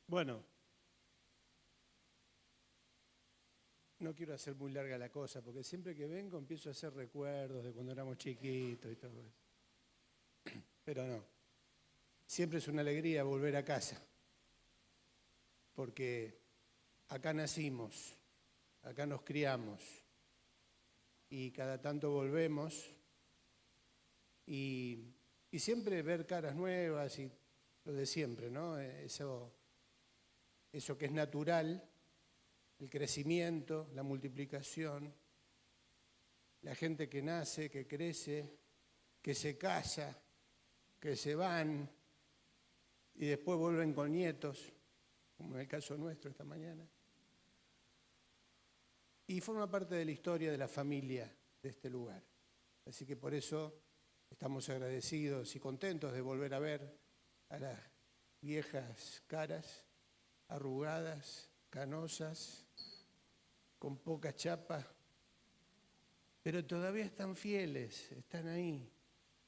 Bueno, no quiero hacer muy larga la cosa, porque siempre que vengo empiezo a hacer recuerdos de cuando éramos chiquitos y todo eso. Pero no, siempre es una alegría volver a casa, porque acá nacimos, acá nos criamos, y cada tanto volvemos, y siempre ver caras nuevas y lo de siempre, ¿no? Eso que es natural, el crecimiento, la multiplicación, la gente que nace, que crece, que se casa, que se van y después vuelven con nietos, como en el caso nuestro esta mañana. Y forma parte de la historia de la familia de este lugar. Así que por eso estamos agradecidos y contentos de volver a ver a las viejas caras, arrugadas, canosas, con poca chapa, pero todavía están fieles, están ahí,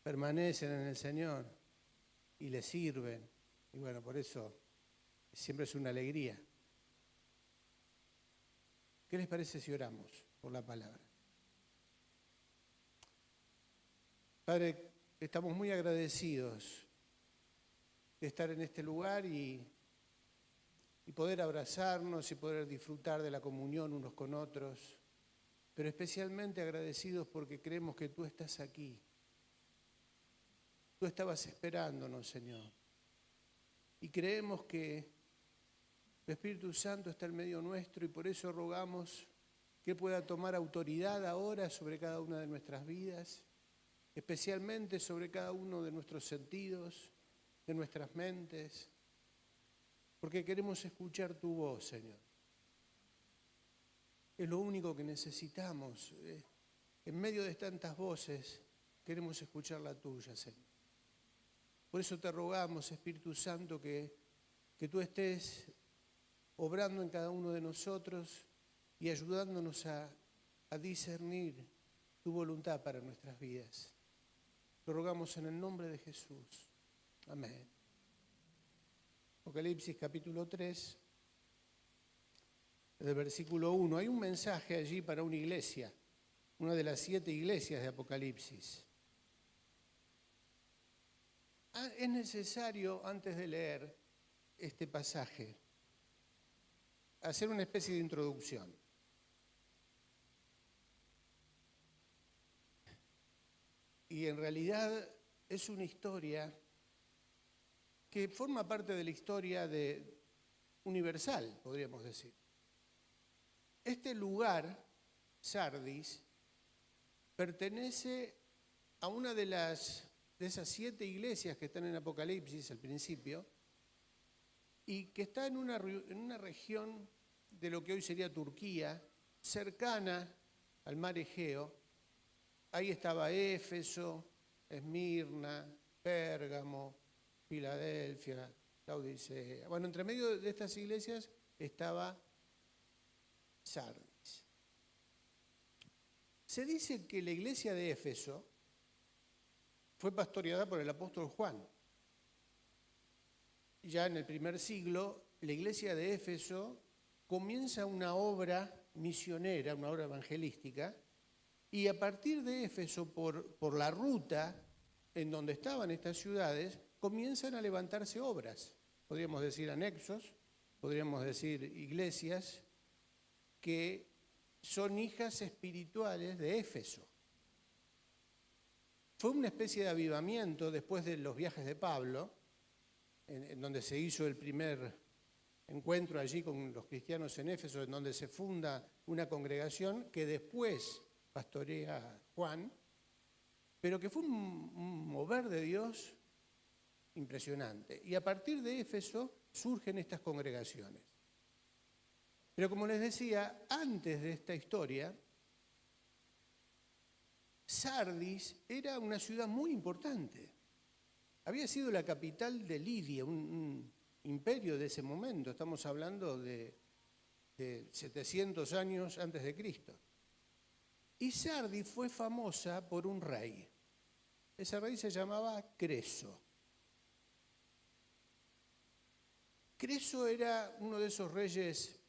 permanecen en el Señor y le sirven. Y bueno, por eso siempre es una alegría. ¿Qué les parece si oramos por la palabra? Padre, estamos muy agradecidos de estar en este lugar y poder abrazarnos y poder disfrutar de la comunión unos con otros, pero especialmente agradecidos porque creemos que tú estás aquí. Tú estabas esperándonos, Señor, y creemos que el Espíritu Santo está en medio nuestro y por eso rogamos que pueda tomar autoridad ahora sobre cada una de nuestras vidas, especialmente sobre cada uno de nuestros sentidos, de nuestras mentes, porque queremos escuchar tu voz, Señor. Es lo único que necesitamos. En medio de tantas voces, queremos escuchar la tuya, Señor. Por eso te rogamos, Espíritu Santo, que tú estés obrando en cada uno de nosotros y ayudándonos a discernir tu voluntad para nuestras vidas. Lo rogamos en el nombre de Jesús. Amén. Apocalipsis capítulo 3, del versículo 1. Hay un mensaje allí para una iglesia, una de las 7 iglesias de Apocalipsis. Es necesario, antes de leer este pasaje, hacer una especie de introducción. Y en realidad es una historia que forma parte de la historia universal, podríamos decir. Este lugar, Sardis, pertenece a una de esas 7 iglesias que están en Apocalipsis al principio y que está en una región de lo que hoy sería Turquía, cercana al mar Egeo. Ahí estaba Éfeso, Esmirna, Pérgamo, Filadelfia, Laodicea. Bueno, entre medio de estas iglesias estaba Sardis. Se dice que la iglesia de Éfeso fue pastoreada por el apóstol Juan. Ya en el primer siglo, la iglesia de Éfeso comienza una obra misionera, una obra evangelística, y a partir de Éfeso, por la ruta en donde estaban estas ciudades, comienzan a levantarse obras, podríamos decir anexos, podríamos decir iglesias, que son hijas espirituales de Éfeso. Fue una especie de avivamiento después de los viajes de Pablo, en donde se hizo el primer encuentro allí con los cristianos en Éfeso, en donde se funda una congregación que después pastorea Juan, pero que fue un mover de Dios impresionante. Y a partir de Éfeso surgen estas congregaciones. Pero como les decía, antes de esta historia, Sardis era una ciudad muy importante. Había sido la capital de Lidia, un imperio de ese momento. Estamos hablando de 700 años antes de Cristo. Y Sardis fue famosa por un rey. Ese rey se llamaba Creso. Creso era uno de esos reyes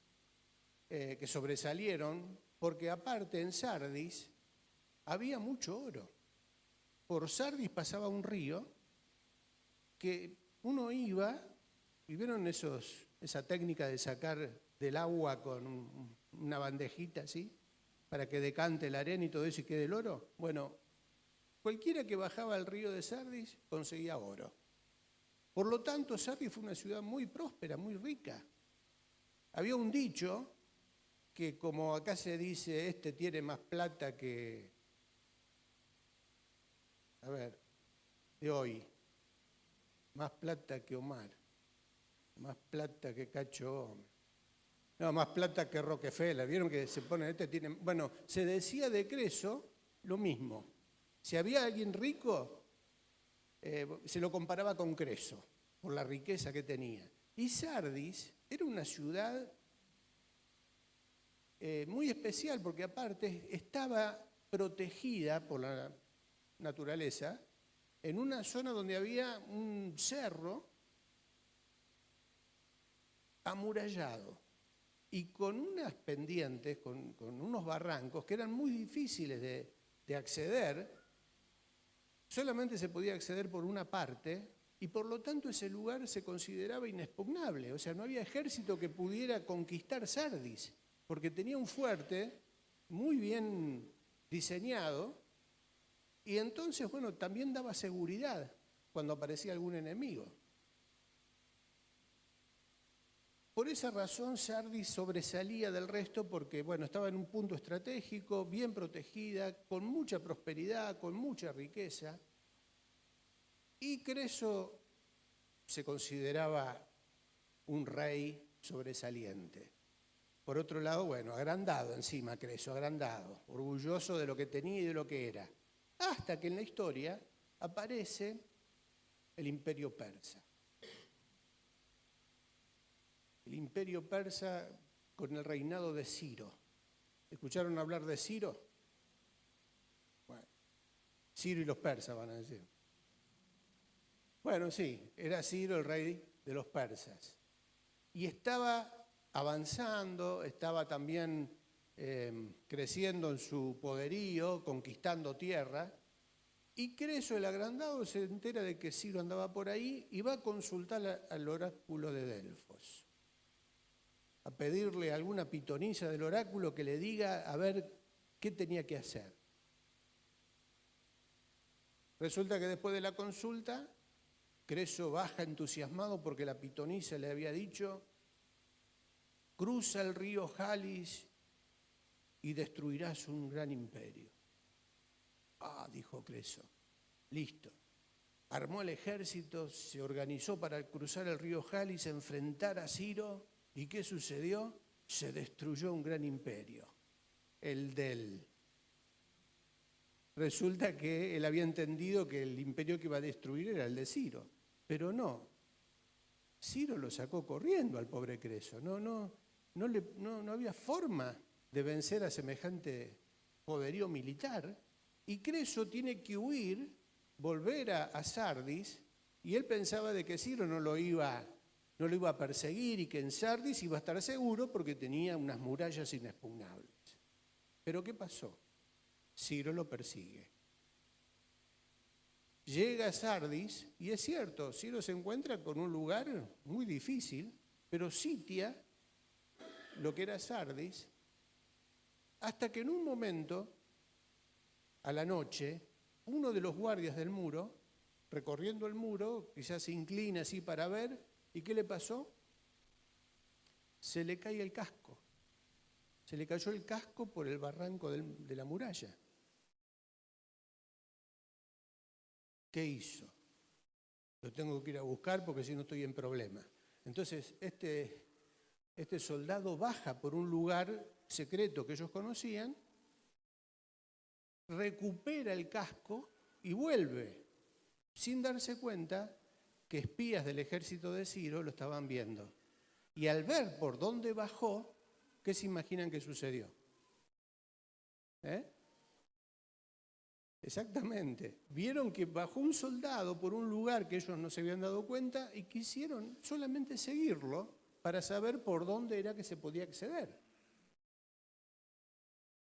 que sobresalieron, porque aparte en Sardis había mucho oro. Por Sardis pasaba un río que uno iba, y vieron esa técnica de sacar del agua con una bandejita así, para que decante la arena y todo eso y quede el oro. Bueno, cualquiera que bajaba al río de Sardis conseguía oro. Por lo tanto, Sardis fue una ciudad muy próspera, muy rica. Había un dicho que, como acá se dice, este tiene más plata que, de hoy, más plata que Omar, más plata que Cacho Gómez. No, más plata que Rockefeller. ¿Vieron que se pone, Bueno, se decía de Creso lo mismo. Si había alguien rico, se lo comparaba con Creso, por la riqueza que tenía. Y Sardis era una ciudad muy especial, porque aparte estaba protegida por la naturaleza en una zona donde había un cerro amurallado y con unas pendientes, con unos barrancos que eran muy difíciles de acceder. Solamente se podía acceder por una parte y por lo tanto ese lugar se consideraba inexpugnable. O sea, no había ejército que pudiera conquistar Sardis, porque tenía un fuerte muy bien diseñado y entonces, bueno, también daba seguridad cuando aparecía algún enemigo. Por esa razón Sardis sobresalía del resto porque, bueno, estaba en un punto estratégico, bien protegida, con mucha prosperidad, con mucha riqueza. Y Creso se consideraba un rey sobresaliente. Por otro lado, bueno, agrandado encima Creso, agrandado, orgulloso de lo que tenía y de lo que era. Hasta que en la historia aparece el Imperio Persa. El Imperio Persa con el reinado de Ciro. ¿Escucharon hablar de Ciro? Bueno, Ciro y los persas van a decir. Bueno, sí, era Ciro el rey de los persas. Y estaba avanzando, estaba también creciendo en su poderío, conquistando tierra. Y Creso, el agrandado, se entera de que Ciro andaba por ahí y va a consultar al oráculo de Delfos, a pedirle alguna pitonisa del oráculo que le diga a ver qué tenía que hacer. Resulta que después de la consulta, Creso baja entusiasmado porque la pitonisa le había dicho: cruza el río Jalis y destruirás un gran imperio. Ah, dijo Creso, listo. Armó el ejército, se organizó para cruzar el río Jalis, enfrentar a Ciro. ¿Y qué sucedió? Se destruyó un gran imperio, el de él. Resulta que él había entendido que el imperio que iba a destruir era el de Ciro, pero no. Ciro lo sacó corriendo al pobre Creso. No había forma de vencer a semejante poderío militar. Y Creso tiene que huir, volver a Sardis, y él pensaba de que Ciro no lo iba a perseguir y que en Sardis iba a estar seguro porque tenía unas murallas inexpugnables. Pero ¿qué pasó? Ciro lo persigue. Llega a Sardis y es cierto, Ciro se encuentra con un lugar muy difícil, pero sitia lo que era Sardis, hasta que en un momento, a la noche, uno de los guardias del muro, recorriendo el muro, quizás se inclina así para ver, ¿y qué le pasó? Se le cae el casco. Se le cayó el casco por el barranco de la muralla. ¿Qué hizo? Lo tengo que ir a buscar porque si no estoy en problema. Entonces, este soldado baja por un lugar secreto que ellos conocían, recupera el casco y vuelve, sin darse cuenta que espías del ejército de Ciro lo estaban viendo. Y al ver por dónde bajó, ¿qué se imaginan que sucedió? Exactamente. Vieron que bajó un soldado por un lugar que ellos no se habían dado cuenta y quisieron solamente seguirlo para saber por dónde era que se podía acceder.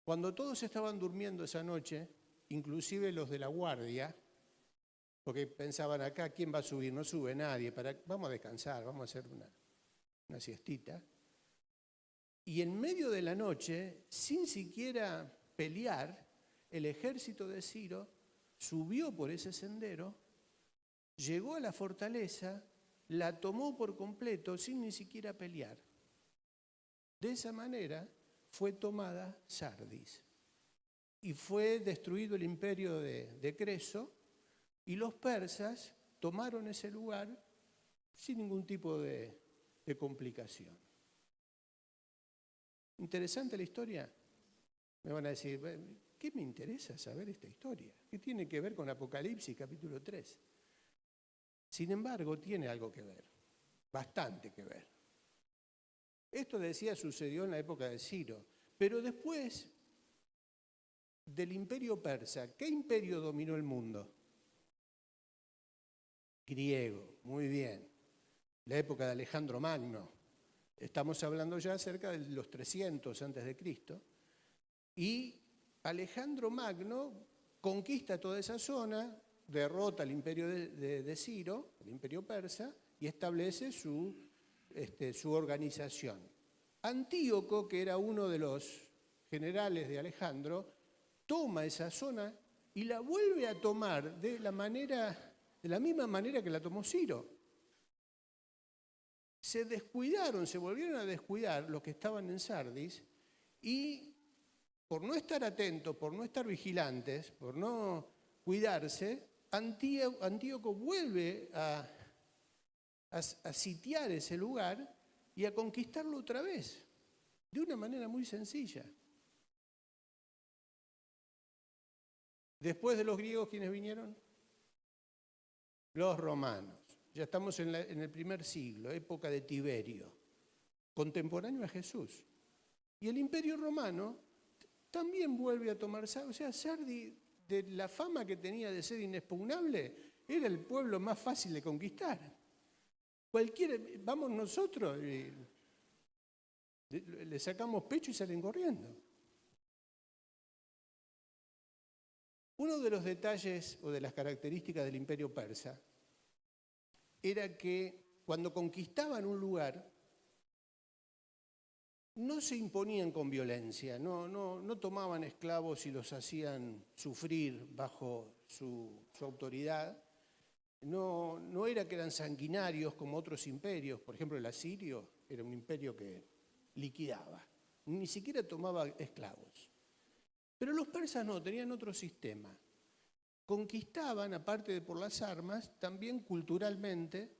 Cuando todos estaban durmiendo esa noche, inclusive los de la guardia, porque pensaban acá, ¿quién va a subir? No sube nadie, vamos a descansar, vamos a hacer una siestita. Y en medio de la noche, sin siquiera pelear, el ejército de Ciro subió por ese sendero, llegó a la fortaleza, la tomó por completo sin ni siquiera pelear. De esa manera fue tomada Sardis y fue destruido el imperio de Creso y los persas tomaron ese lugar sin ningún tipo de complicación. ¿Interesante la historia? Me van a decir, ¿qué me interesa saber esta historia? ¿Qué tiene que ver con Apocalipsis capítulo 3? Sin embargo, tiene algo que ver, bastante que ver. Esto, decía, sucedió en la época de Ciro, pero después del imperio persa, ¿qué imperio dominó el mundo? Griego, muy bien. La época de Alejandro Magno. Estamos hablando ya cerca de los 300 a.C. Y Alejandro Magno conquista toda esa zona, derrota al imperio de Ciro, el imperio persa, y establece su organización. Antíoco, que era uno de los generales de Alejandro, toma esa zona y la vuelve a tomar de la misma manera que la tomó Ciro. Se descuidaron, se volvieron a descuidar los que estaban en Sardis y por no estar atentos, por no estar vigilantes, por no cuidarse, Antíoco vuelve a sitiar ese lugar y a conquistarlo otra vez, de una manera muy sencilla. Después de los griegos, ¿quiénes vinieron? Los romanos. Ya estamos en el primer siglo, época de Tiberio, contemporáneo a Jesús. Y el imperio romano también vuelve a tomar, o sea, Sardis, de la fama que tenía de ser inexpugnable, era el pueblo más fácil de conquistar. Vamos nosotros, le sacamos pecho y salen corriendo. Uno de los detalles o de las características del imperio persa era que cuando conquistaban un lugar no se imponían con violencia, no tomaban esclavos y los hacían sufrir bajo su autoridad. No era que eran sanguinarios como otros imperios. Por ejemplo, el asirio era un imperio que liquidaba, ni siquiera tomaba esclavos. Pero los persas no, tenían otro sistema. Conquistaban, aparte de por las armas, también culturalmente,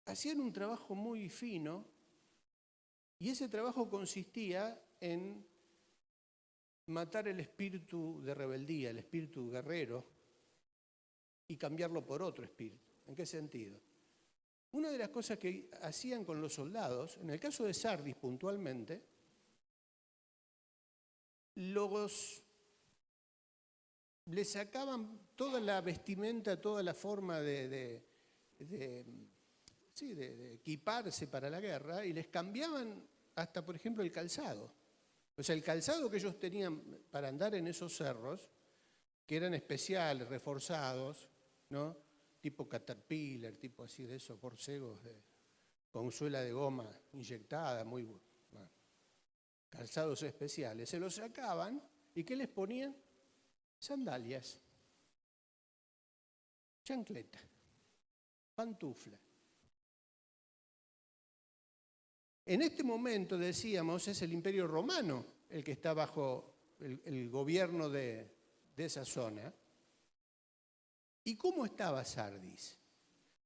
hacían un trabajo muy fino y ese trabajo consistía en matar el espíritu de rebeldía, el espíritu guerrero, y cambiarlo por otro espíritu. ¿En qué sentido? Una de las cosas que hacían con los soldados, en el caso de Sardis puntualmente, les sacaban toda la vestimenta, toda la forma de equiparse para la guerra y les cambiaban hasta, por ejemplo, el calzado. O sea, el calzado que ellos tenían para andar en esos cerros, que eran especiales, reforzados, ¿no? Tipo Caterpillar, tipo así de esos borcegos con suela de goma inyectada, muy bueno, calzados especiales. Se los sacaban y ¿qué les ponían? Sandalias, chancleta, pantufla. En este momento, decíamos, es el Imperio Romano el que está bajo el gobierno de esa zona. ¿Y cómo estaba Sardis?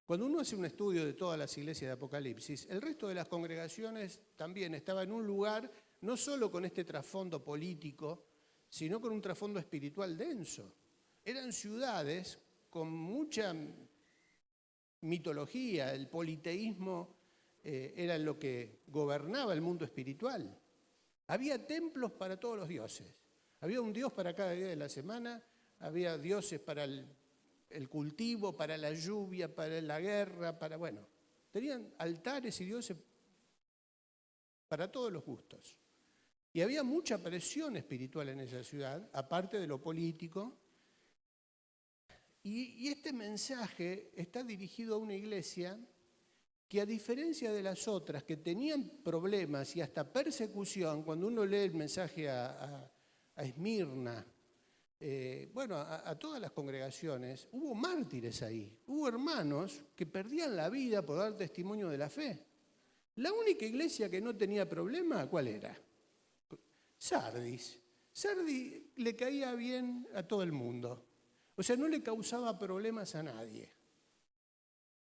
Cuando uno hace un estudio de todas las iglesias de Apocalipsis, el resto de las congregaciones también estaba en un lugar no solo con este trasfondo político, sino con un trasfondo espiritual denso. Eran ciudades con mucha mitología, el politeísmo era lo que gobernaba el mundo espiritual. Había templos para todos los dioses. Había un dios para cada día de la semana, había dioses para el cultivo, para la lluvia, para la guerra, bueno, tenían altares y dioses para todos los gustos. Y había mucha presión espiritual en esa ciudad, aparte de lo político. Y este mensaje está dirigido a una iglesia que, a diferencia de las otras que tenían problemas y hasta persecución, cuando uno lee el mensaje a Esmirna, a todas las congregaciones, hubo mártires ahí, hubo hermanos que perdían la vida por dar testimonio de la fe. La única iglesia que no tenía problema, ¿cuál era? Sardis. Sardis le caía bien a todo el mundo. O sea, no le causaba problemas a nadie.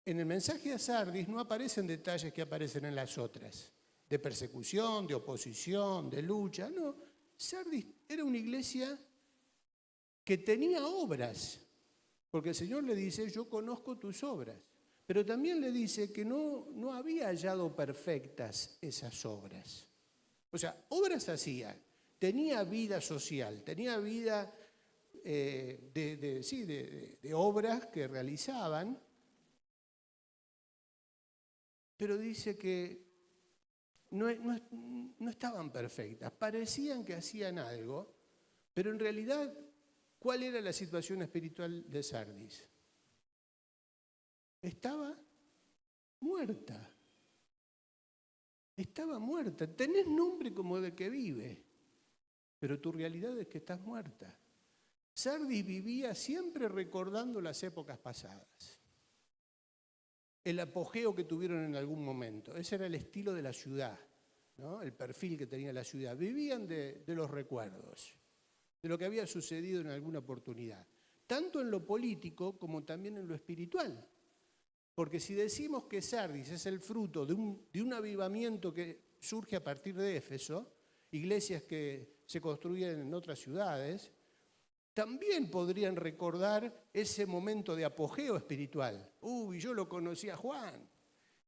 En el mensaje a Sardis no aparecen detalles que aparecen en las otras, de persecución, de oposición, de lucha. No, Sardis era una iglesia que tenía obras, porque el Señor le dice, yo conozco tus obras, pero también le dice que no había hallado perfectas esas obras. O sea, obras hacía, tenía vida social, tenía vida de obras que realizaban, pero dice que no estaban perfectas, parecían que hacían algo, pero en realidad, ¿cuál era la situación espiritual de Sardis? Estaba muerta. Estaba muerta. Tenés nombre como de que vive, pero tu realidad es que estás muerta. Sardis vivía siempre recordando las épocas pasadas, el apogeo que tuvieron en algún momento. Ese era el estilo de la ciudad, ¿no? El perfil que tenía la ciudad. Vivían de los recuerdos, de lo que había sucedido en alguna oportunidad, tanto en lo político como también en lo espiritual. Porque si decimos que Sardis es el fruto de un avivamiento que surge a partir de Éfeso, iglesias que se construyen en otras ciudades, también podrían recordar ese momento de apogeo espiritual. Yo lo conocí a Juan,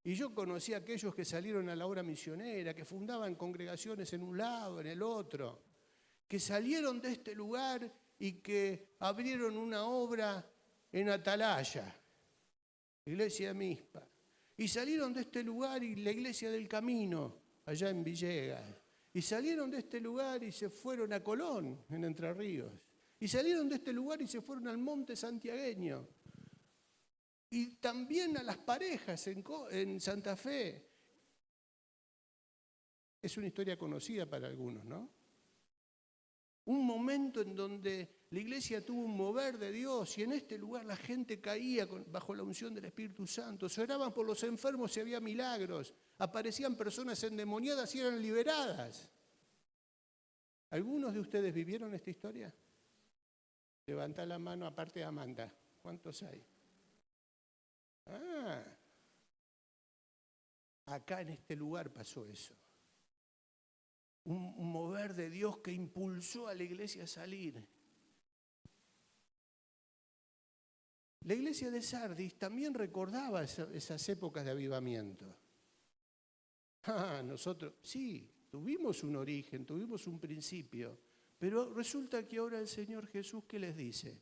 y yo conocí a aquellos que salieron a la obra misionera, que fundaban congregaciones en un lado, en el otro, que salieron de este lugar y que abrieron una obra en Atalaya, Iglesia de Mizpa, y salieron de este lugar y la Iglesia del Camino, allá en Villegas, y salieron de este lugar y se fueron a Colón, en Entre Ríos, y salieron de este lugar y se fueron al Monte Santiagueño, y también a Las Parejas en Santa Fe. Es una historia conocida para algunos, ¿no? Un momento en donde la iglesia tuvo un mover de Dios y en este lugar la gente caía bajo la unción del Espíritu Santo. Se oraban por los enfermos y había milagros. Aparecían personas endemoniadas y eran liberadas. ¿Algunos de ustedes vivieron esta historia? Levanta la mano aparte de Amanda. ¿Cuántos hay? Acá en este lugar pasó eso. Un mover de Dios que impulsó a la iglesia a salir. La iglesia de Sardis también recordaba esas épocas de avivamiento. Nosotros, sí, tuvimos un origen, tuvimos un principio, pero resulta que ahora el Señor Jesús, ¿qué les dice?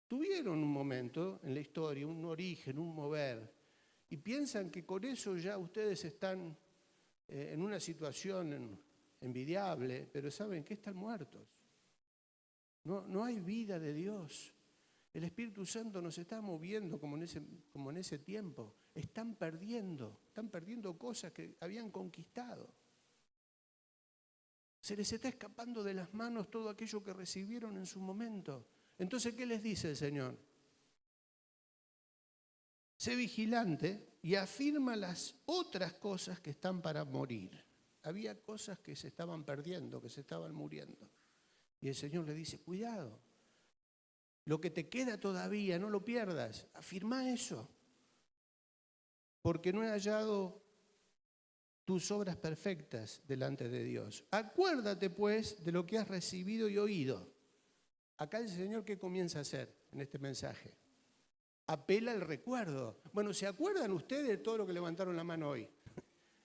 Tuvieron un momento en la historia, un origen, un mover, y piensan que con eso ya ustedes están en una situación envidiable, pero saben que están muertos. No hay vida de Dios. El Espíritu Santo nos está moviendo como en ese tiempo. Están perdiendo cosas que habían conquistado. Se les está escapando de las manos todo aquello que recibieron en su momento. Entonces, ¿qué les dice el Señor? Sé vigilante y afirma las otras cosas que están para morir. Había cosas que se estaban perdiendo, que se estaban muriendo. Y el Señor le dice, cuidado, lo que te queda todavía, no lo pierdas, afirma eso. Porque no he hallado tus obras perfectas delante de Dios. Acuérdate, pues, de lo que has recibido y oído. Acá el Señor, ¿qué comienza a hacer en este mensaje? Apela al recuerdo. Bueno, ¿se acuerdan ustedes de todo lo que levantaron la mano hoy?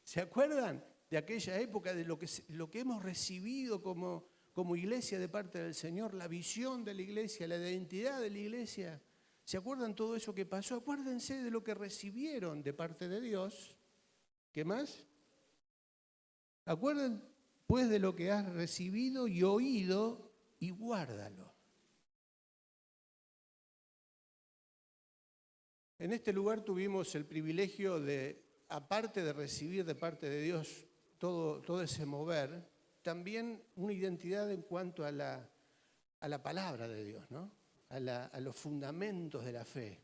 ¿Se acuerdan? de aquella época, de lo que hemos recibido como iglesia de parte del Señor, la visión de la iglesia, la identidad de la iglesia. ¿Se acuerdan todo eso que pasó? Acuérdense de lo que recibieron de parte de Dios. ¿Qué más? Acuérdense pues de lo que has recibido y oído y guárdalo. En este lugar tuvimos el privilegio de, aparte de recibir de parte de Dios todo ese mover, también una identidad en cuanto a la palabra de Dios, ¿no? A los fundamentos de la fe,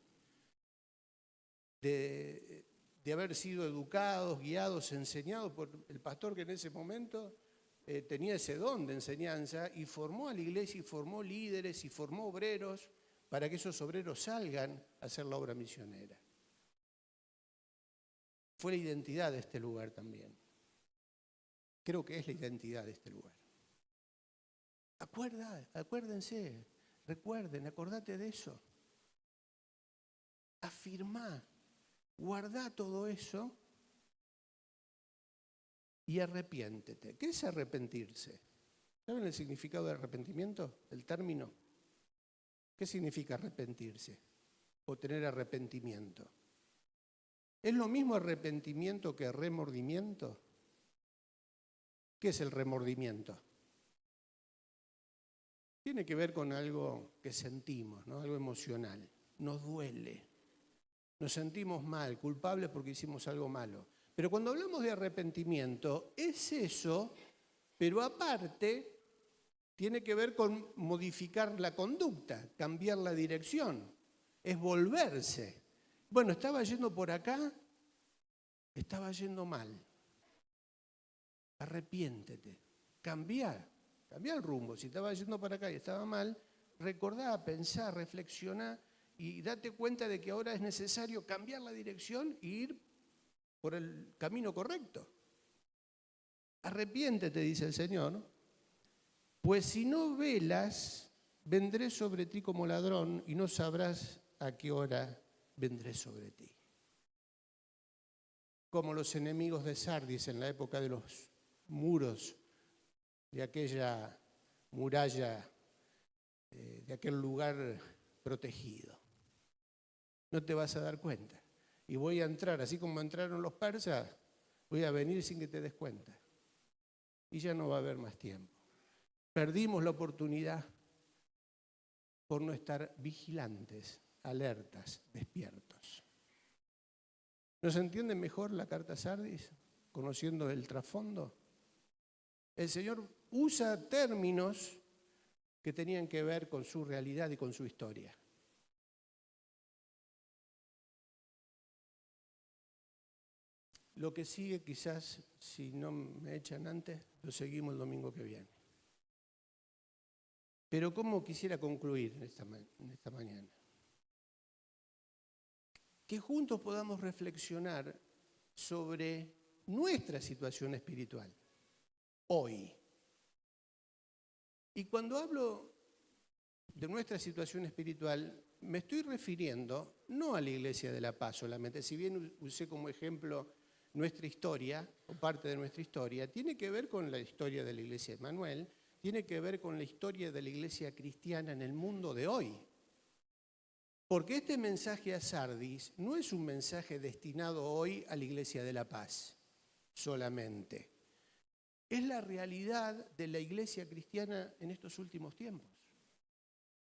de haber sido educados, guiados, enseñados por el pastor que en ese momento tenía ese don de enseñanza y formó a la iglesia y formó líderes y formó obreros para que esos obreros salgan a hacer la obra misionera. Fue la identidad de este lugar también. Creo que es la identidad de este lugar. Acuérdense, recuerden, acordate de eso. Afirmá, guardá todo eso y arrepiéntete. ¿Qué es arrepentirse? ¿Saben el significado de arrepentimiento? El término. ¿Qué significa arrepentirse o tener arrepentimiento? ¿Es lo mismo arrepentimiento que remordimiento? ¿Qué es el remordimiento? Tiene que ver con algo que sentimos, ¿no? Algo emocional. Nos duele. Nos sentimos mal, culpables porque hicimos algo malo. Pero cuando hablamos de arrepentimiento, es eso, pero aparte tiene que ver con modificar la conducta, cambiar la dirección. Es volverse. Bueno, estaba yendo por acá, estaba yendo mal. Arrepiéntete, cambia el rumbo. Si estaba yendo para acá y estaba mal, recordá, pensá, reflexioná y date cuenta de que ahora es necesario cambiar la dirección e ir por el camino correcto. Arrepiéntete, dice el Señor, pues si no velas, vendré sobre ti como ladrón y no sabrás a qué hora vendré sobre ti. Como los enemigos de Sardis en la época de los muros de aquella muralla, de aquel lugar protegido. No te vas a dar cuenta. Y voy a entrar, así como entraron los persas, voy a venir sin que te des cuenta. Y ya no va a haber más tiempo. Perdimos la oportunidad por no estar vigilantes, alertas, despiertos. ¿Nos entiende mejor la carta a Sardis, conociendo el trasfondo? El Señor usa términos que tenían que ver con su realidad y con su historia. Lo que sigue, quizás, si no me echan antes, lo seguimos el domingo que viene. Pero ¿cómo quisiera concluir en esta mañana? Que juntos podamos reflexionar sobre nuestra situación espiritual, hoy. Y cuando hablo de nuestra situación espiritual, me estoy refiriendo no a la Iglesia de La Paz solamente, si bien usé como ejemplo nuestra historia, o parte de nuestra historia, tiene que ver con la historia de la Iglesia de Emmanuel, tiene que ver con la historia de la Iglesia cristiana en el mundo de hoy. Porque este mensaje a Sardis no es un mensaje destinado hoy a la Iglesia de La Paz solamente. Es la realidad de la Iglesia cristiana en estos últimos tiempos.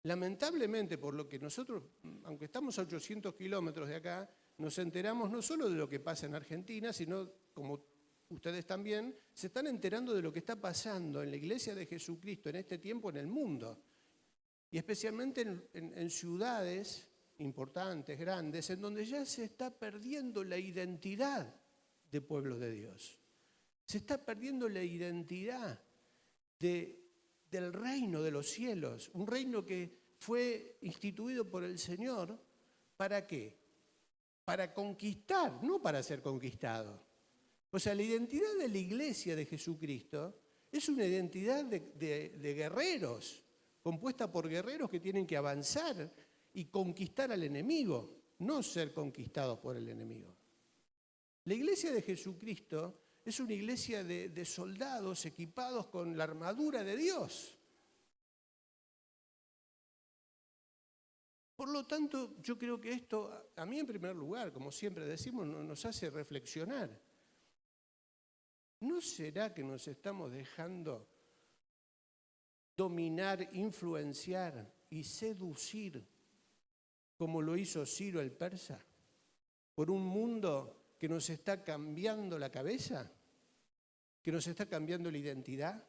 Lamentablemente, por lo que nosotros, aunque estamos a 800 kilómetros de acá, nos enteramos no solo de lo que pasa en Argentina, sino, como ustedes también, se están enterando de lo que está pasando en la Iglesia de Jesucristo en este tiempo en el mundo. Y especialmente en ciudades importantes, grandes, en donde ya se está perdiendo la identidad de pueblo de Dios. Se está perdiendo la identidad del reino de los cielos, un reino que fue instituido por el Señor. ¿Para qué? Para conquistar, no para ser conquistado. O sea, la identidad de la Iglesia de Jesucristo es una identidad de guerreros, compuesta por guerreros que tienen que avanzar y conquistar al enemigo, no ser conquistados por el enemigo. La Iglesia de Jesucristo es una iglesia de soldados equipados con la armadura de Dios. Por lo tanto, yo creo que esto, a mí en primer lugar, como siempre decimos, nos hace reflexionar. ¿No será que nos estamos dejando dominar, influenciar y seducir, como lo hizo Ciro el persa, por un mundo que nos está cambiando la cabeza, que nos está cambiando la identidad?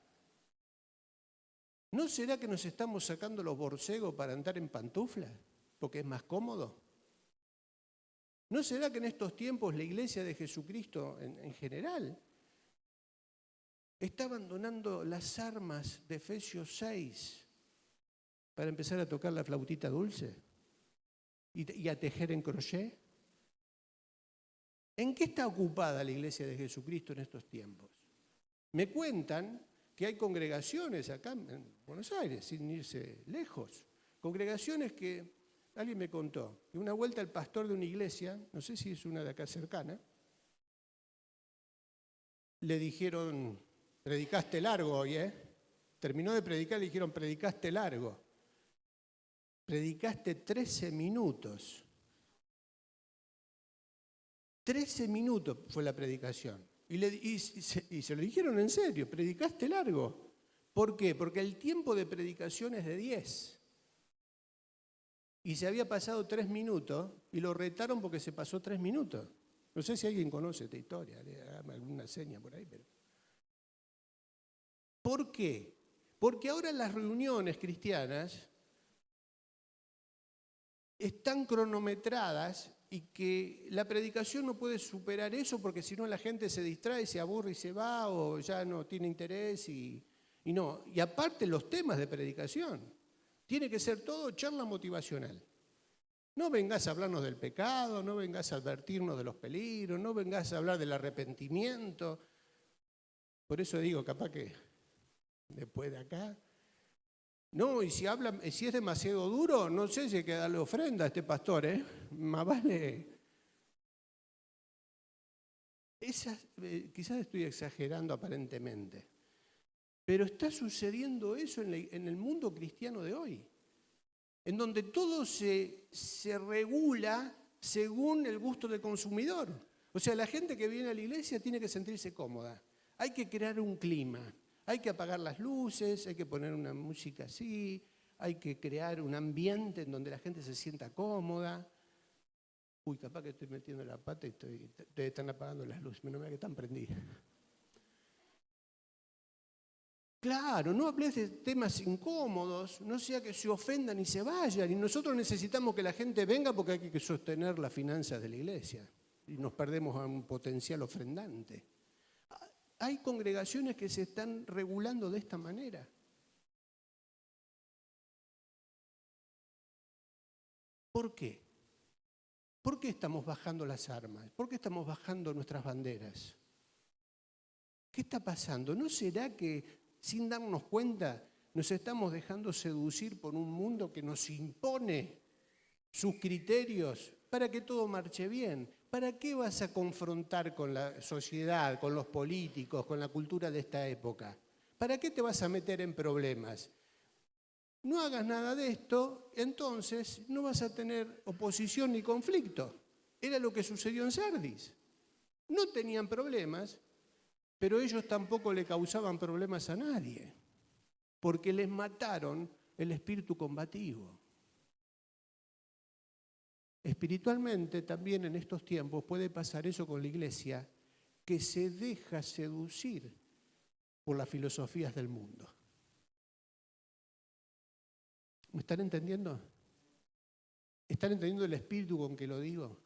¿No será que nos estamos sacando los borcegos para andar en pantuflas, porque es más cómodo? ¿No será que en estos tiempos la Iglesia de Jesucristo en general está abandonando las armas de Efesios 6 para empezar a tocar la flautita dulce y a tejer en crochet? ¿En qué está ocupada la Iglesia de Jesucristo en estos tiempos? Me cuentan que hay congregaciones acá en Buenos Aires, sin irse lejos, congregaciones que, alguien me contó, que una vuelta el pastor de una iglesia, no sé si es una de acá cercana, le dijeron: predicaste largo hoy, ¿eh? Terminó de predicar y le dijeron: predicaste largo. Predicaste 13 minutos. 13 minutos fue la predicación. Y se lo dijeron en serio: predicaste largo. ¿Por qué? Porque el tiempo de predicación es de 10. Y se había pasado 3 minutos y lo retaron porque se pasó 3 minutos. No sé si alguien conoce esta historia, hágame alguna seña por ahí, pero... ¿Por qué? Porque ahora las reuniones cristianas están cronometradas y que la predicación no puede superar eso, porque si no la gente se distrae, se aburre y se va, o ya no tiene interés y no. Y aparte los temas de predicación, tiene que ser todo charla motivacional. No vengas a hablarnos del pecado, no vengas a advertirnos de los peligros, no vengas a hablar del arrepentimiento. Por eso digo, capaz que después de acá... No, y si es demasiado duro, no sé si hay que darle ofrenda a este pastor, ¿eh? Más vale. Quizás estoy exagerando aparentemente, pero está sucediendo eso en el mundo cristiano de hoy, en donde todo se regula según el gusto del consumidor. O sea, la gente que viene a la iglesia tiene que sentirse cómoda. Hay que crear un clima. Hay que apagar las luces, hay que poner una música así, hay que crear un ambiente en donde la gente se sienta cómoda. Uy, capaz que estoy metiendo la pata y te están apagando las luces, menos mal que están prendidas. Claro, no hables de temas incómodos, no sea que se ofendan y se vayan. Y nosotros necesitamos que la gente venga porque hay que sostener las finanzas de la iglesia. Y nos perdemos a un potencial ofrendante. Hay congregaciones que se están regulando de esta manera. ¿Por qué? ¿Por qué estamos bajando las armas? ¿Por qué estamos bajando nuestras banderas? ¿Qué está pasando? ¿No será que, sin darnos cuenta, nos estamos dejando seducir por un mundo que nos impone sus criterios para que todo marche bien? ¿Para qué vas a confrontar con la sociedad, con los políticos, con la cultura de esta época? ¿Para qué te vas a meter en problemas? No hagas nada de esto, entonces no vas a tener oposición ni conflicto. Era lo que sucedió en Sardis. No tenían problemas, pero ellos tampoco le causaban problemas a nadie, porque les mataron el espíritu combativo. Espiritualmente también en estos tiempos puede pasar eso con la iglesia, que se deja seducir por las filosofías del mundo. ¿Me están entendiendo? ¿Están entendiendo el espíritu con que lo digo?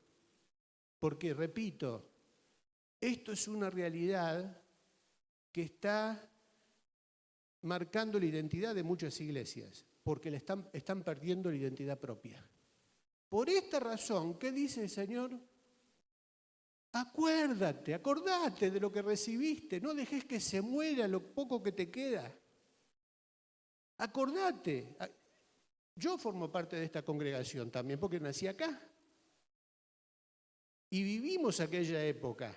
Porque, repito, esto es una realidad que está marcando la identidad de muchas iglesias, porque están perdiendo la identidad propia. Por esta razón, ¿qué dice el Señor? Acordate de lo que recibiste, no dejes que se muera lo poco que te queda. Acordate. Yo formo parte de esta congregación también, porque nací acá. Y vivimos aquella época.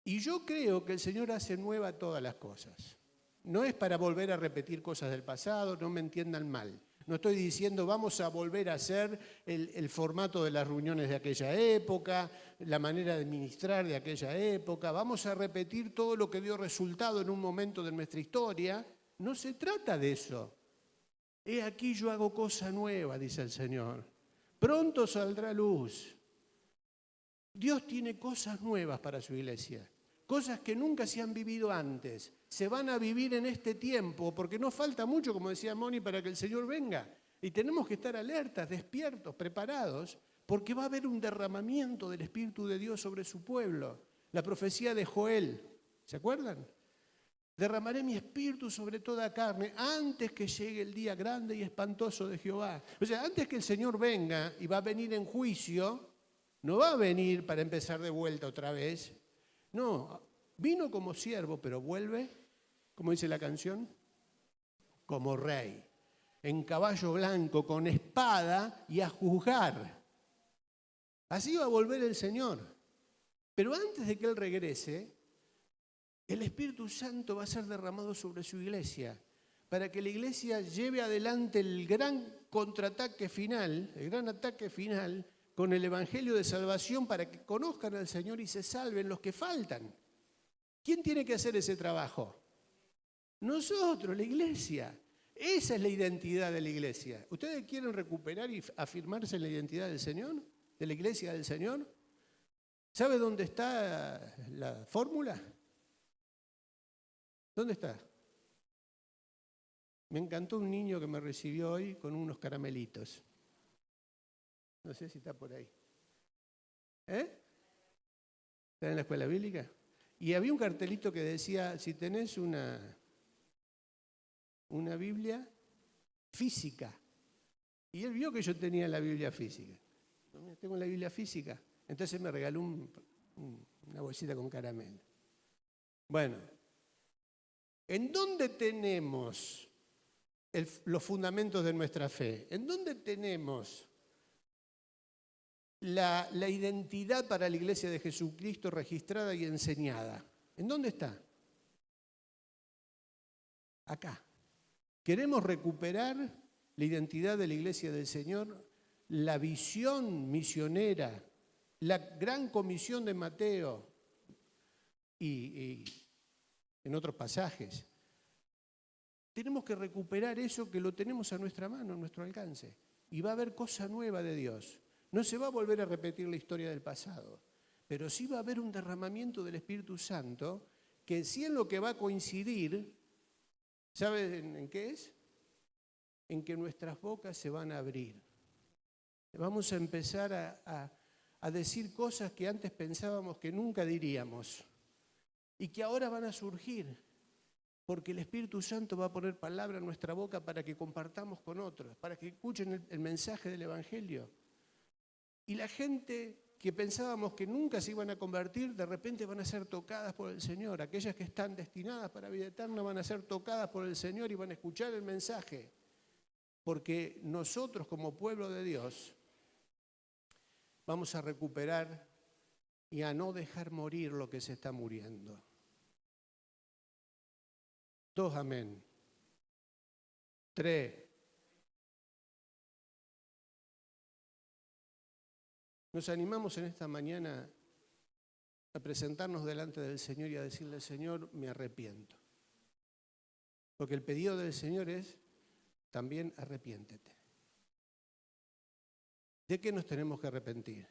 Y yo creo que el Señor hace nueva todas las cosas. No es para volver a repetir cosas del pasado, no me entiendan mal. No estoy diciendo vamos a volver a hacer el formato de las reuniones de aquella época, la manera de ministrar de aquella época. Vamos a repetir todo lo que dio resultado en un momento de nuestra historia. No se trata de eso. He aquí yo hago cosa nueva, dice el Señor. Pronto saldrá luz. Dios tiene cosas nuevas para su iglesia. Cosas que nunca se han vivido antes, se van a vivir en este tiempo, porque no falta mucho, como decía Moni, para que el Señor venga. Y tenemos que estar alertas, despiertos, preparados, porque va a haber un derramamiento del Espíritu de Dios sobre su pueblo. La profecía de Joel, ¿se acuerdan? Derramaré mi espíritu sobre toda carne antes que llegue el día grande y espantoso de Jehová. O sea, antes que el Señor venga y va a venir en juicio, no va a venir para empezar de vuelta otra vez. No, vino como siervo, pero vuelve, como dice la canción, como rey, en caballo blanco, con espada y a juzgar. Así va a volver el Señor. Pero antes de que Él regrese, el Espíritu Santo va a ser derramado sobre su iglesia, para que la iglesia lleve adelante el gran contraataque final, el gran ataque final, con el Evangelio de salvación para que conozcan al Señor y se salven los que faltan. ¿Quién tiene que hacer ese trabajo? Nosotros, la iglesia. Esa es la identidad de la iglesia. ¿Ustedes quieren recuperar y afirmarse en la identidad del Señor? ¿De la iglesia del Señor? ¿Sabe dónde está la fórmula? ¿Dónde está? Me encantó un niño que me recibió hoy con unos caramelitos. No sé si está por ahí. ¿Está en la escuela bíblica? Y había un cartelito que decía, si tenés una Biblia física. Y él vio que yo tenía la Biblia física. Tengo la Biblia física. Entonces me regaló una bolsita con caramelo. Bueno, ¿en dónde tenemos los fundamentos de nuestra fe? ¿En dónde tenemos la identidad para la iglesia de Jesucristo registrada y enseñada? ¿En dónde está? Acá. Queremos recuperar la identidad de la iglesia del Señor, la visión misionera, la gran comisión de Mateo y en otros pasajes. Tenemos que recuperar eso que lo tenemos a nuestra mano, a nuestro alcance. Y va a haber cosa nueva de Dios. No se va a volver a repetir la historia del pasado, pero sí va a haber un derramamiento del Espíritu Santo que sí en lo que va a coincidir, ¿sabe en qué es? En que nuestras bocas se van a abrir. Vamos a empezar a decir cosas que antes pensábamos que nunca diríamos y que ahora van a surgir, porque el Espíritu Santo va a poner palabra en nuestra boca para que compartamos con otros, para que escuchen el mensaje del Evangelio. Y la gente que pensábamos que nunca se iban a convertir, de repente van a ser tocadas por el Señor. Aquellas que están destinadas para vida eterna van a ser tocadas por el Señor y van a escuchar el mensaje. Porque nosotros como pueblo de Dios vamos a recuperar y a no dejar morir lo que se está muriendo. 2, amén. 3. Nos animamos en esta mañana a presentarnos delante del Señor y a decirle, Señor, me arrepiento. Porque el pedido del Señor es, también arrepiéntete. ¿De qué nos tenemos que arrepentir?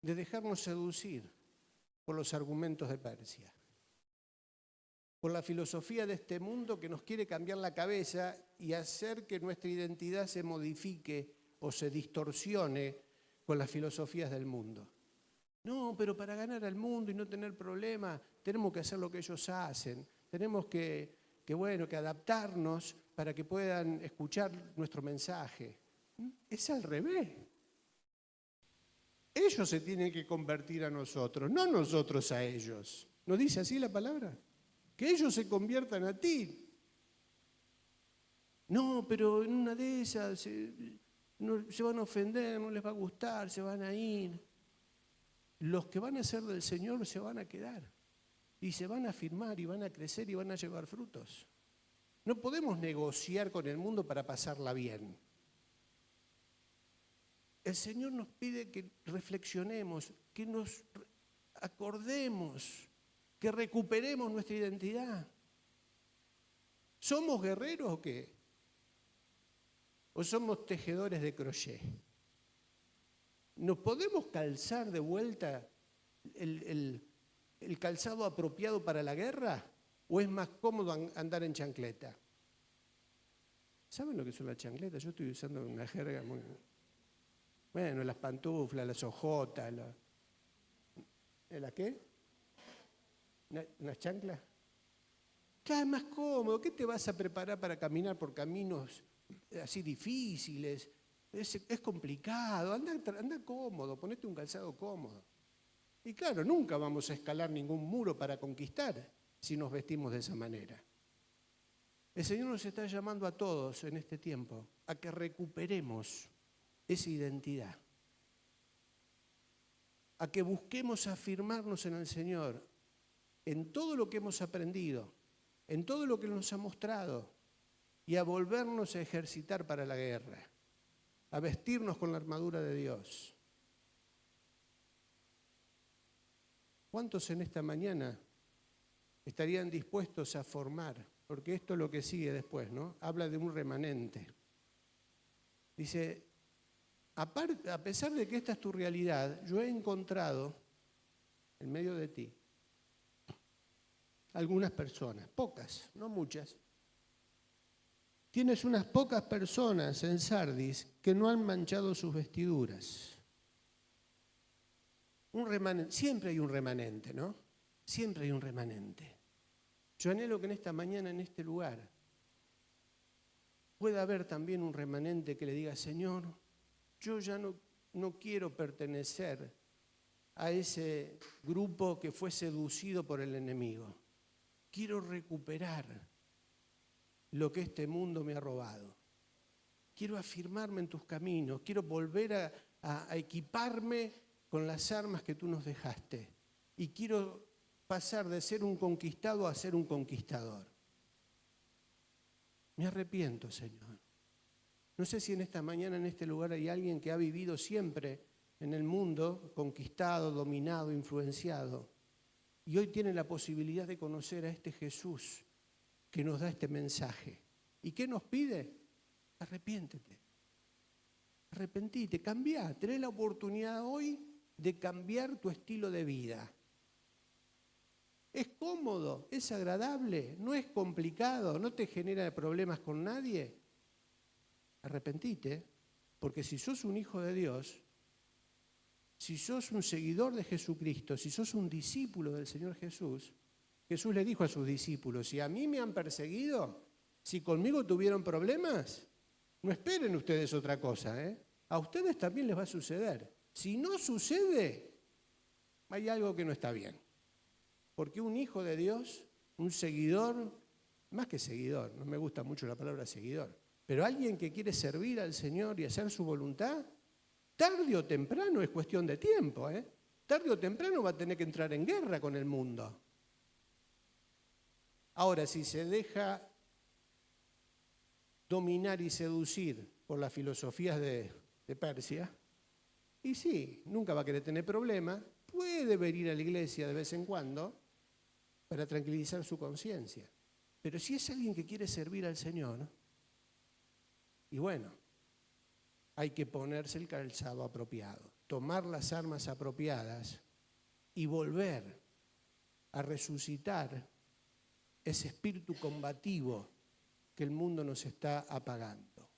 De dejarnos seducir por los argumentos de Persia, por la filosofía de este mundo que nos quiere cambiar la cabeza y hacer que nuestra identidad se modifique o se distorsione con las filosofías del mundo. No, pero para ganar al mundo y no tener problemas, tenemos que hacer lo que ellos hacen. Tenemos que adaptarnos para que puedan escuchar nuestro mensaje. Es al revés. Ellos se tienen que convertir a nosotros, no nosotros a ellos. ¿No dice así la palabra? Que ellos se conviertan a ti. No, pero en una de esas se van a ofender, no les va a gustar, se van a ir. los que van a ser del Señor se van a quedar y se van a afirmar y van a crecer y van a llevar frutos. No podemos negociar con el mundo para pasarla bien. El Señor nos pide que reflexionemos, que nos acordemos, que recuperemos nuestra identidad. ¿Somos guerreros o qué? ¿O somos tejedores de crochet? ¿Nos podemos calzar de vuelta el calzado apropiado para la guerra? ¿O es más cómodo andar en chancleta? ¿Saben lo que son las chancletas? Yo estoy usando una jerga muy... Bueno, las pantuflas, las ojotas, ¿la qué? ¿Unas chanclas? Claro, es más cómodo. ¿Qué te vas a preparar para caminar por caminos así difíciles? Es complicado. Anda cómodo, ponete un calzado cómodo. Y claro, nunca vamos a escalar ningún muro para conquistar si nos vestimos de esa manera. El Señor nos está llamando a todos en este tiempo a que recuperemos esa identidad, a que busquemos afirmarnos en el Señor, en todo lo que hemos aprendido, en todo lo que nos ha mostrado, y a volvernos a ejercitar para la guerra, a vestirnos con la armadura de Dios. ¿Cuántos en esta mañana estarían dispuestos a formar? Porque esto es lo que sigue después, ¿no? Habla de un remanente. Dice, a pesar de que esta es tu realidad, yo he encontrado en medio de ti algunas personas, pocas, no muchas. Tienes unas pocas personas en Sardis que no han manchado sus vestiduras. Un remanente, siempre hay un remanente, ¿no? Siempre hay un remanente. Yo anhelo que en esta mañana, en este lugar, pueda haber también un remanente que le diga, Señor, yo ya no quiero pertenecer a ese grupo que fue seducido por el enemigo. Quiero recuperar lo que este mundo me ha robado. Quiero afirmarme en tus caminos, quiero volver a equiparme con las armas que tú nos dejaste. Y quiero pasar de ser un conquistado a ser un conquistador. Me arrepiento, Señor. No sé si en esta mañana, en este lugar, hay alguien que ha vivido siempre en el mundo, conquistado, dominado, influenciado, y hoy tiene la posibilidad de conocer a este Jesús que nos da este mensaje. ¿Y qué nos pide? Arrepiéntete. Arrepentite, cambia. Tenés la oportunidad hoy de cambiar tu estilo de vida. Es cómodo, es agradable, no es complicado, no te genera problemas con nadie. Arrepentite, porque si sos un hijo de Dios, si sos un seguidor de Jesucristo, si sos un discípulo del Señor Jesús, Jesús le dijo a sus discípulos, si a mí me han perseguido, si conmigo tuvieron problemas, no esperen ustedes otra cosa, ¿eh? A ustedes también les va a suceder. Si no sucede, hay algo que no está bien. Porque un hijo de Dios, un seguidor, más que seguidor, no me gusta mucho la palabra seguidor, pero alguien que quiere servir al Señor y hacer su voluntad, tarde o temprano, es cuestión de tiempo, tarde o temprano va a tener que entrar en guerra con el mundo. Ahora, si se deja dominar y seducir por las filosofías de Persia, y sí, nunca va a querer tener problemas, puede venir a la iglesia de vez en cuando para tranquilizar su conciencia. Pero si es alguien que quiere servir al Señor, y bueno, hay que ponerse el calzado apropiado, tomar las armas apropiadas y volver a resucitar ese espíritu combativo que el mundo nos está apagando.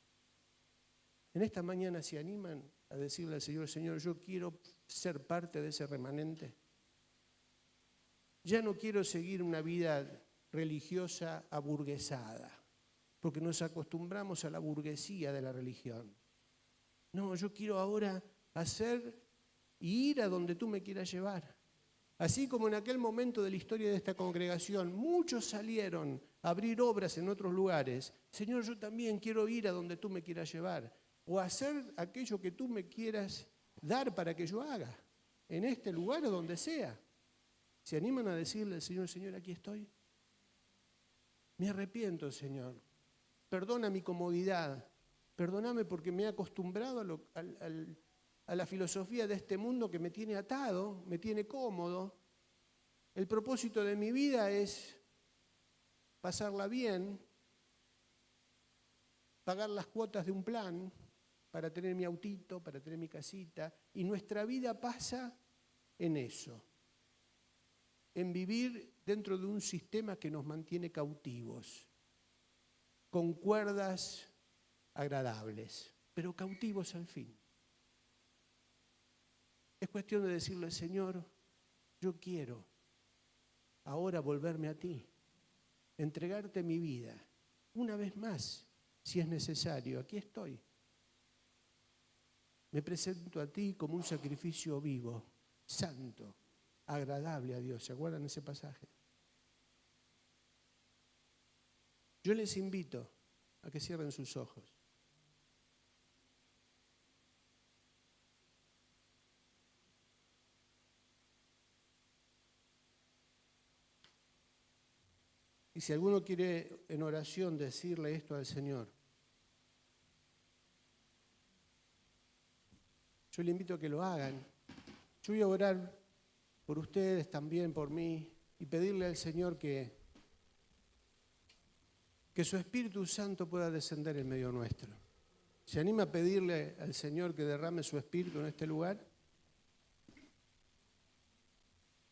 En esta mañana se animan a decirle al Señor, Señor, yo quiero ser parte de ese remanente. Ya no quiero seguir una vida religiosa aburguesada, porque nos acostumbramos a la burguesía de la religión. No, yo quiero ahora hacer y ir a donde tú me quieras llevar. Así como en aquel momento de la historia de esta congregación, muchos salieron a abrir obras en otros lugares. Señor, yo también quiero ir a donde tú me quieras llevar, o hacer aquello que tú me quieras dar para que yo haga. en este lugar o donde sea, se animan a decirle al Señor, Señor, aquí estoy. Me arrepiento, Señor. Perdona mi comodidad. Perdóname porque me he acostumbrado a la filosofía de este mundo que me tiene atado, me tiene cómodo. El propósito de mi vida es pasarla bien, pagar las cuotas de un plan para tener mi autito, para tener mi casita. Y nuestra vida pasa en eso, en vivir dentro de un sistema que nos mantiene cautivos, con cuerdas agradables, pero cautivos al fin. Es cuestión de decirle, Señor, yo quiero ahora volverme a ti, entregarte mi vida, una vez más, si es necesario. Aquí estoy. Me presento a ti como un sacrificio vivo, santo, agradable a Dios. ¿Se acuerdan ese pasaje? Yo les invito a que cierren sus ojos. Y si alguno quiere en oración decirle esto al Señor, yo le invito a que lo hagan. Yo voy a orar por ustedes también, por mí, y pedirle al Señor que su Espíritu Santo pueda descender en medio nuestro. ¿Se anima a pedirle al Señor que derrame su Espíritu en este lugar?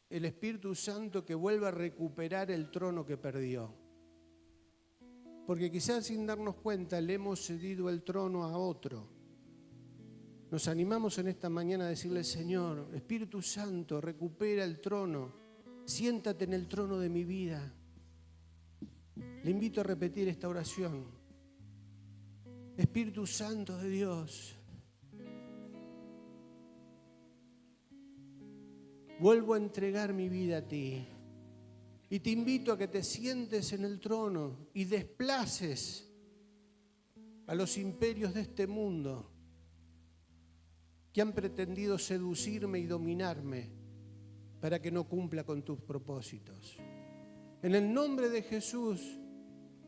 El Espíritu Santo que vuelva a recuperar el trono que perdió. Porque quizás sin darnos cuenta le hemos cedido el trono a otro. Nos animamos en esta mañana a decirle, Señor, Espíritu Santo, recupera el trono. Siéntate en el trono de mi vida. Le invito a repetir esta oración. Espíritu Santo de Dios, vuelvo a entregar mi vida a ti y te invito a que te sientes en el trono y desplaces a los imperios de este mundo que han pretendido seducirme y dominarme para que no cumpla con tus propósitos. En el nombre de Jesús,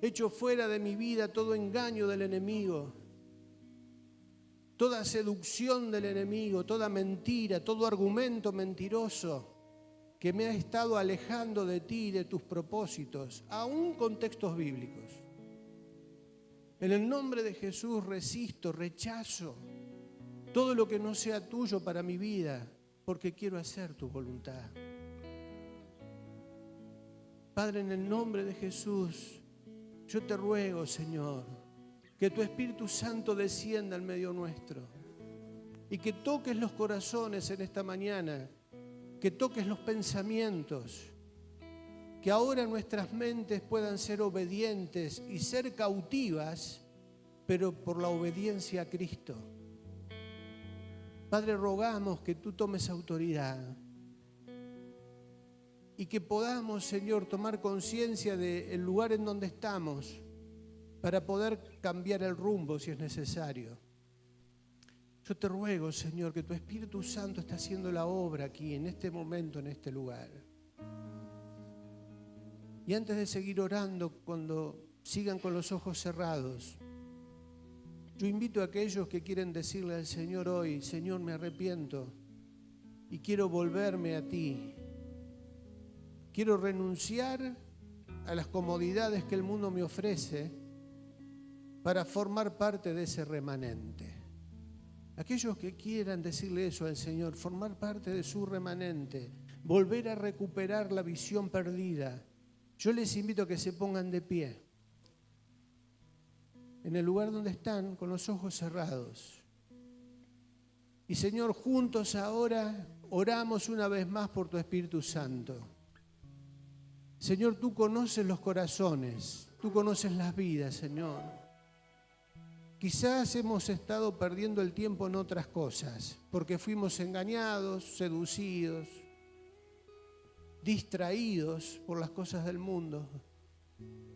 echo fuera de mi vida todo engaño del enemigo, toda seducción del enemigo, toda mentira, todo argumento mentiroso que me ha estado alejando de ti y de tus propósitos, aún con textos bíblicos. En el nombre de Jesús resisto, rechazo todo lo que no sea tuyo para mi vida, porque quiero hacer tu voluntad. Padre, en el nombre de Jesús, yo te ruego, Señor, que tu Espíritu Santo descienda en medio nuestro y que toques los corazones en esta mañana, que toques los pensamientos, que ahora nuestras mentes puedan ser obedientes y ser cautivas, pero por la obediencia a Cristo. Padre, rogamos que tú tomes autoridad y que podamos, Señor, tomar conciencia del lugar en donde estamos para poder cambiar el rumbo si es necesario. Yo te ruego, Señor, que tu Espíritu Santo está haciendo la obra aquí, en este momento, en este lugar. Y antes de seguir orando, cuando sigan con los ojos cerrados, yo invito a aquellos que quieren decirle al Señor hoy, Señor, me arrepiento y quiero volverme a ti. Quiero renunciar a las comodidades que el mundo me ofrece para formar parte de ese remanente. Aquellos que quieran decirle eso al Señor, formar parte de su remanente, volver a recuperar la visión perdida, yo les invito a que se pongan de pie en el lugar donde están, con los ojos cerrados. Y Señor, juntos ahora oramos una vez más por tu Espíritu Santo. Señor, tú conoces los corazones, tú conoces las vidas, Señor. Quizás hemos estado perdiendo el tiempo en otras cosas, porque fuimos engañados, seducidos, distraídos por las cosas del mundo.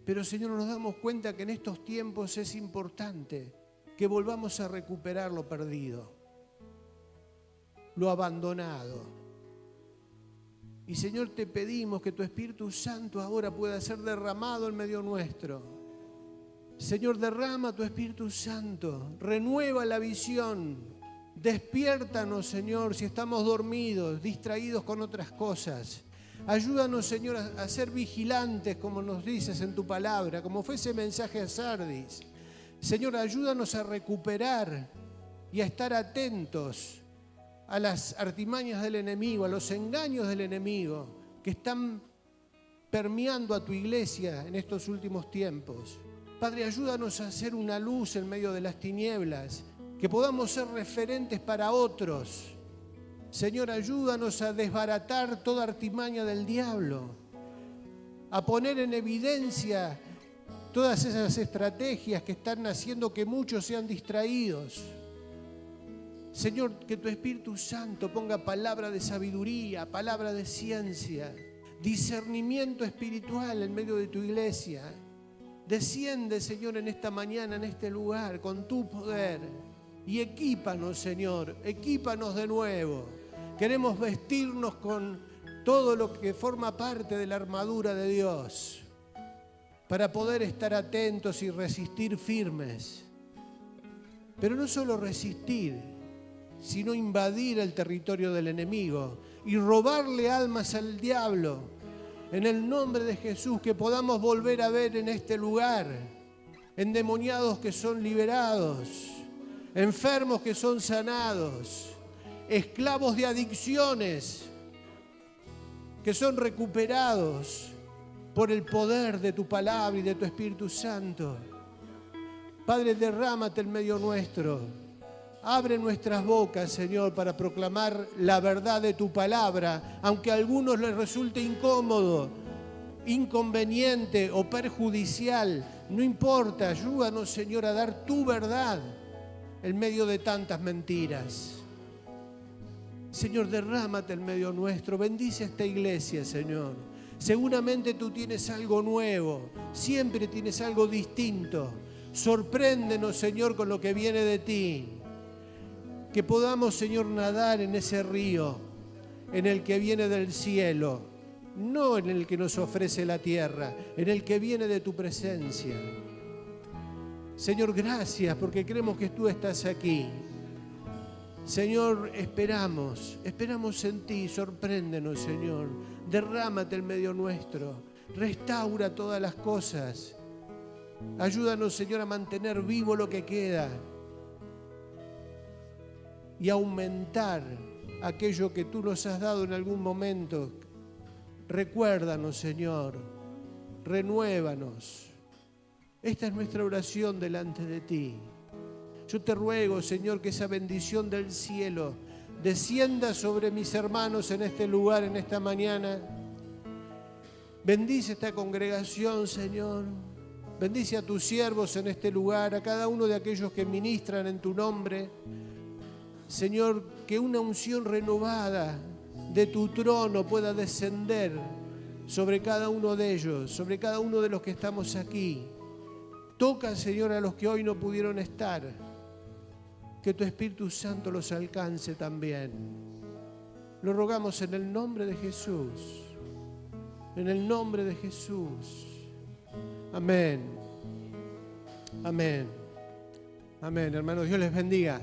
Pero, Señor, nos damos cuenta que en estos tiempos es importante que volvamos a recuperar lo perdido, lo abandonado. Y Señor, te pedimos que tu Espíritu Santo ahora pueda ser derramado en medio nuestro. Señor, derrama tu Espíritu Santo, renueva la visión, despiértanos, Señor, si estamos dormidos, distraídos con otras cosas. Ayúdanos, Señor, a ser vigilantes, como nos dices en tu palabra, como fue ese mensaje a Sardis. Señor, ayúdanos a recuperar y a estar atentos a las artimañas del enemigo, a los engaños del enemigo que están permeando a tu iglesia en estos últimos tiempos. Padre, ayúdanos a ser una luz en medio de las tinieblas, que podamos ser referentes para otros. Señor, ayúdanos a desbaratar toda artimaña del diablo, a poner en evidencia todas esas estrategias que están haciendo que muchos sean distraídos. Señor, que tu Espíritu Santo ponga palabra de sabiduría, palabra de ciencia, discernimiento espiritual en medio de tu iglesia. Desciende, Señor, en esta mañana, en este lugar, con tu poder. Y equípanos, Señor, equípanos de nuevo. Queremos vestirnos con todo lo que forma parte de la armadura de Dios, para poder estar atentos y resistir firmes. Pero no solo resistir, sino invadir el territorio del enemigo y robarle almas al diablo. En el nombre de Jesús, que podamos volver a ver en este lugar endemoniados que son liberados, enfermos que son sanados, esclavos de adicciones que son recuperados por el poder de tu palabra y de tu Espíritu Santo. Padre, derrámate en medio nuestro. Abre nuestras bocas, Señor, para proclamar la verdad de tu palabra, aunque a algunos les resulte incómodo, inconveniente o perjudicial. No importa, ayúdanos, Señor, a dar tu verdad en medio de tantas mentiras. Señor, derrámate en medio nuestro. Bendice a esta iglesia, Señor. Seguramente tú tienes algo nuevo, siempre tienes algo distinto. Sorpréndenos, Señor, con lo que viene de ti. Que podamos, Señor, nadar en ese río, en el que viene del cielo, no en el que nos ofrece la tierra, en el que viene de tu presencia. Señor, gracias, porque creemos que tú estás aquí. Señor, esperamos en ti, sorpréndenos, Señor. Derrámate en medio nuestro, restaura todas las cosas. Ayúdanos, Señor, a mantener vivo lo que queda y aumentar aquello que tú nos has dado en algún momento. Recuérdanos, Señor, renuévanos. Esta es nuestra oración delante de ti. Yo te ruego, Señor, que esa bendición del cielo descienda sobre mis hermanos en este lugar, en esta mañana. Bendice esta congregación, Señor. Bendice a tus siervos en este lugar, a cada uno de aquellos que ministran en tu nombre. Señor, que una unción renovada de tu trono pueda descender sobre cada uno de ellos, sobre cada uno de los que estamos aquí. Toca, Señor, a los que hoy no pudieron estar. Que tu Espíritu Santo los alcance también. Lo rogamos en el nombre de Jesús. En el nombre de Jesús. Amén. Amén. Amén, hermanos. Dios les bendiga.